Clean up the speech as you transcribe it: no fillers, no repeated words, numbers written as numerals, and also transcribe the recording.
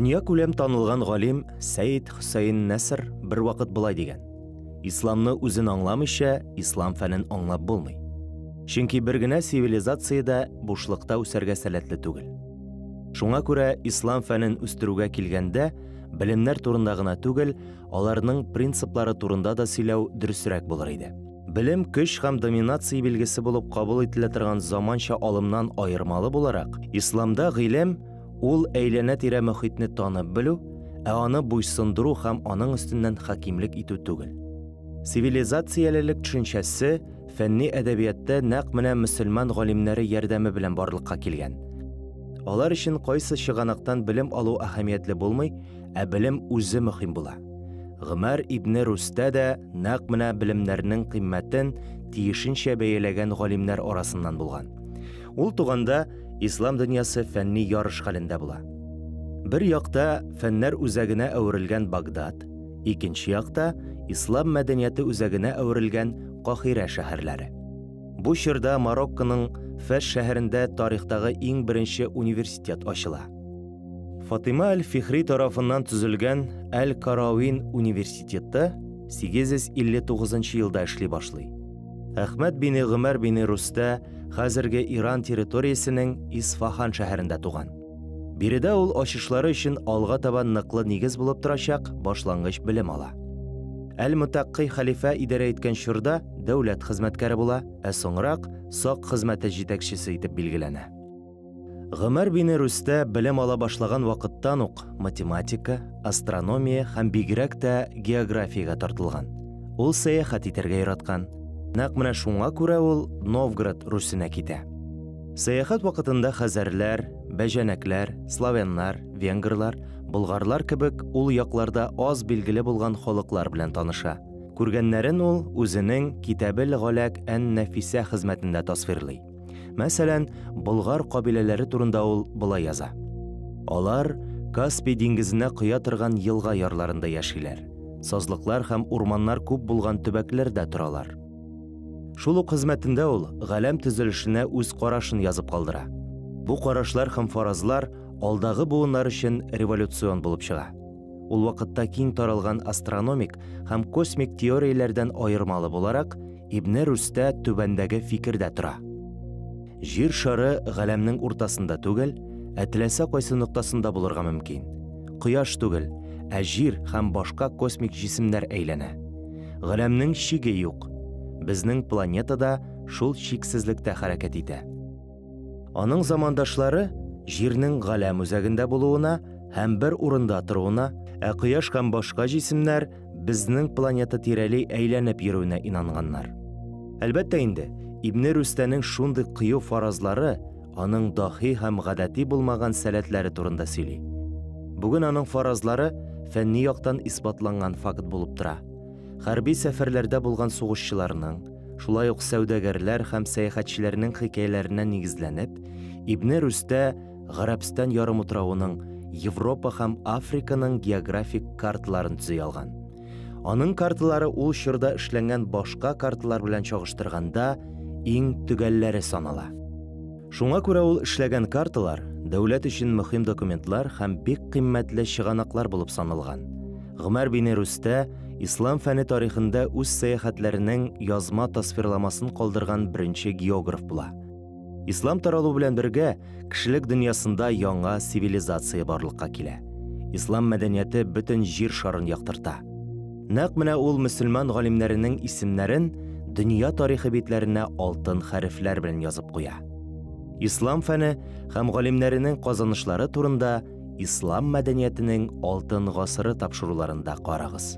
Дөнья күләм танылган галим Сәйид Хусейн Нәср бер вакыт булай дигән: Исламны үзен аңламыйча, ислам фәнен аңлап булмый. Чөнки бер генә цивилизациядә бушлыкта үсәргә сәләтле түгел. Шуңа күрә ислам фәнен үстерүгә килгәндә, белемнәр турында гына түгел, аларның принциплары турында да сөйләү дөресрәк булыр иде. Белем көч һәм доминация билгесе булып кабул ителә торган заманча алымнан аермалы буларак, исламда гыйлем ул әйләнә-тирә мөхитне танып белү, аны буйсындыру һәм аның өстеннән хакимлек итү түгел. Цивилизациялелек төшенчәсе фәнни әдәбиятта нәкъ менә мөселман галимнәре ярдәме белән барлыкка килгән. Алар өчен кайсы чыганактан белем алу әһәмиятле булмый, белем үзе мөһим була. Гомәр ибн Рустә дә нәкъ менә белемнәрнең кыйммәтен тиешенчә бәяләгән галимнәр арасыннан булган. Ул туганда ислам дөньясы фәнни ярыш хәлендә була. Бер якта фәннәр үзәгенә әверелгән Багдад, икенче якта ислам мәдәнияте үзәгенә әверелгән Каһирә шәһәрләре. Бу чорда Марокконың Фәс шәһәрендә тарихтагы иң беренче университет ачыла. Фатима әл-Фихри тарафыннан төзелгән Әл-Карауин университеты 859 елда эшли башлый. Әхмәд бин Гомәр бин Рустә хәзерге Иран территориясенең Исфахан шәһәрендә туган. Биредә ул ачышлары өчен алга таба ныклы нигез булып торачак башлангыч белем ала. Әл-Мутаққи хәлифә идарә иткән чорда дәүләт хезмәткәре була, соңрак сак хезмәте җитәкчесе итеп билгеләнә. Гомәр бин Рустә белем ала башлаган вакыттан ук математика, астрономия һәм бигрәк тә географиягә тартылган. Ул сәяхәт итәргә яраткан. Нәкъ менә шуңа күрә ул Новгород Русенә китә. Сәяхәт вакытында хәзәрләр, бәҗәнәкләр, славяннар, венгрлар, болгарлар кебек ул якларда аз билгеле булган халыклар белән таныша. Күргәннәрен ул үзенең Китабел Галак ан-Нафисә хезмәтендә тасвирлый. Мәсәлән, болгар кабиләләре турында ул булай яза: Алар Каспий диңгезенә кыя торган елга ярларында яшиләр. Сазлыклар һәм урманнар күп булган төбәкләрдә торалар. Шул ук хезмәтендә ул галәм төзелешенә үз карашын язып калдыра. Бу карашлар һәм фаразлар алдагы буыннар өчен революцион булып чыга. Ул вакытта киң таралган астрономик һәм космик теорияләрдән аермалы буларак, Ибн Рустә түбәндәге фикердә тора: Җир шары галәмнең уртасында түгел, теләсә кайсы ноктасында булырга мөмкин. Кояш түгел, җир һәм башка космик җисемнәр әйләнә. Галәмнең чиге юк. Безнең планетада шул чиксезлектә хәрәкәт итә. Аның замандашлары җирнең галәм үзәгендә булуына һәм бер урында торуына, кояш һәм башка җисемнәр безнең планета тирәли әйләнеп йөрүенә инанганнар. Әлбәттә инде, Ибн Рустәнең шундый кыю фаразлары аның дахи һәм гадәти булмаган сәләтләре турында сөйли. Бүген аның фаразлары фәнни яктан исбатланган факт булып тора. Хәрби сәфәрләрдә булган сугышчыларның, шулай ук сәүдәгәрләр һәм сәяхәтчеләрнең хикәяләренә нигезләнеп, Ибн Рустә Гарәбстан ярым утравының, Европа һәм Африканың географик карталарын төзи алган. Аның карталары ул чорда эшләнгән башка карталар белән чагыштырганда иң төгәлләре санала. Шуңа күрә ул эшләгән карталар дәүләт өчен мөһим документлар һәм бик кыйммәтле чыганаклар булып саналган. Гомәр бин Рустә ислам фәне тарихында үз сәяхәтләренең язма тасвирламасын калдырган беренче географ була. Ислам таралу белән бергә кешелек дөньясында яңа цивилизация барлыкка килә. Ислам мәдәнияте бөтен җир шарын яктырта. Нәкъ менә ул мөселман галимнәренең исемнәрен дөнья тарихы битләренә алтын хәрефләр белән язып куя. Ислам фәне һәм галимнәренең казанышлары турында ислам мәдәниятенең алтын гасыры тапшыруларында карагыз.